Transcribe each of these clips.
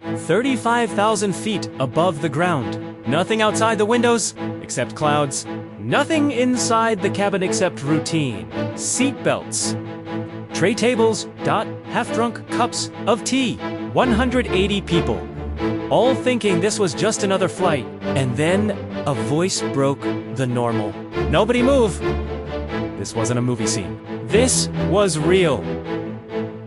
35,000 feet above the ground. Nothing outside the windows except clouds. Nothing inside the cabin except routine. Seat belts. Tray tables, half-drunk cups of tea. 180 people. All thinking this was just another flight. And then a voice broke the normal. Nobody move. This wasn't a movie scene. This was real.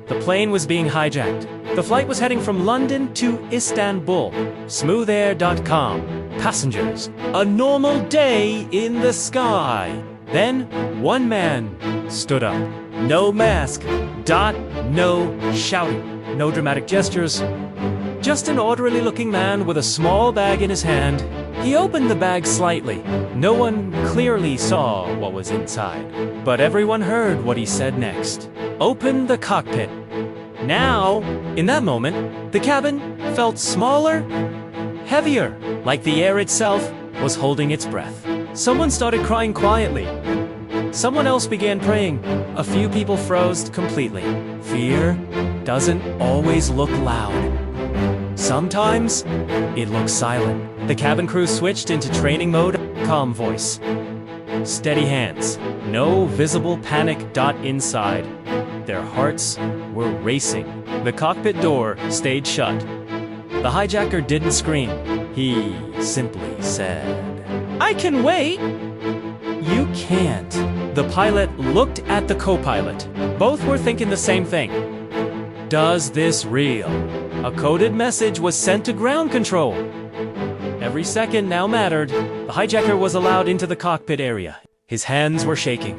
The plane was being hijacked. The flight was heading from London to Istanbul. Smoothair.com. Passengers. A normal day in the sky. Then, one man stood up. No mask. No shouting. No dramatic gestures. Just an orderly-looking man with a small bag in his hand. He opened the bag slightly. No one clearly saw what was inside, but everyone heard what he said next. Open the cockpit. Now, in that moment, the cabin felt smaller, heavier, like the air itself was holding its breath. Someone started crying quietly. Someone else began praying. A few people froze completely. Fear doesn't always look loud. Sometimes, it looks silent. The cabin crew switched into training mode. Calm voice. Steady hands. No visible panic. Inside. Their hearts were racing. The cockpit door stayed shut. The hijacker didn't scream. He simply said, "I can wait." You can't. The pilot looked at the co-pilot. Both were thinking the same thing. Does this real? A coded message was sent to ground control. Every second now mattered. The hijacker was allowed into the cockpit area. His hands were shaking.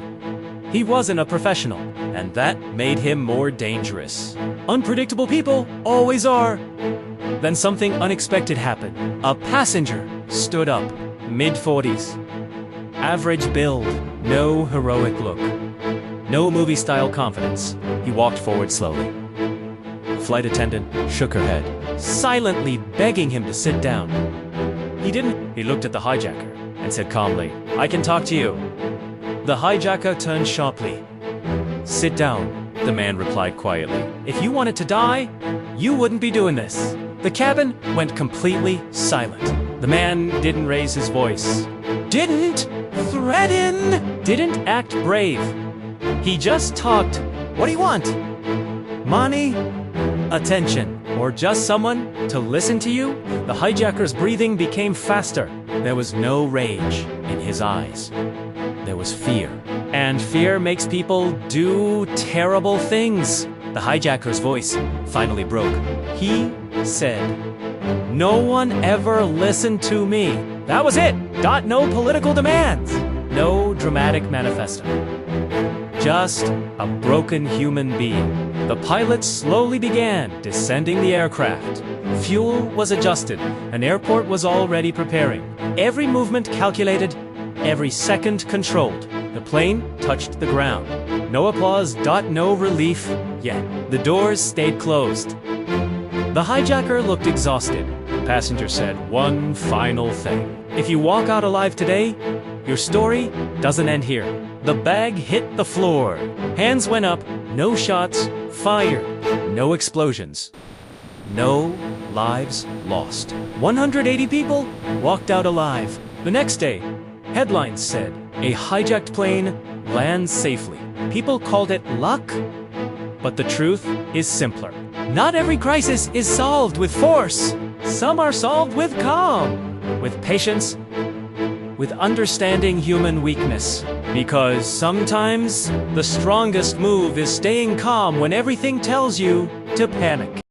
He wasn't a professional, and that made him more dangerous. Unpredictable people always are. Then something unexpected happened. A passenger stood up, mid-40s. Average build, no heroic look. No movie-style confidence. He walked forward slowly. The flight attendant shook her head, silently begging him to sit down. He didn't. He looked at the hijacker and said calmly, "I can talk to you." The hijacker turned sharply. "Sit down," the man replied quietly. "If you wanted to die, you wouldn't be doing this." The cabin went completely silent. The man didn't raise his voice. Didn't threaten. Didn't act brave. He just talked. "What do you want? Money? Attention? Or just someone to listen to you?" The hijacker's breathing became faster. There was no rage in his eyes. There was fear. And fear makes people do terrible things. The hijacker's voice finally broke. He said, "No one ever listened to me." That was it. No political demands. No dramatic manifesto. Just a broken human being. The pilot slowly began descending the aircraft. Fuel was adjusted. An airport was already preparing. Every movement calculated, every second controlled. The plane touched the ground. No applause. No relief yet. The doors stayed closed. The hijacker looked exhausted. The passenger said one final thing. "If you walk out alive today, your story doesn't end here." The bag hit the floor. Hands went up. No shots fired. No explosions. No lives lost. 180 people walked out alive. The next day, headlines said, "A hijacked plane lands safely." People called it luck, but the truth is simpler. Not every crisis is solved with force. Some are solved with calm, with patience, with understanding human weakness. Because sometimes the strongest move is staying calm when everything tells you to panic.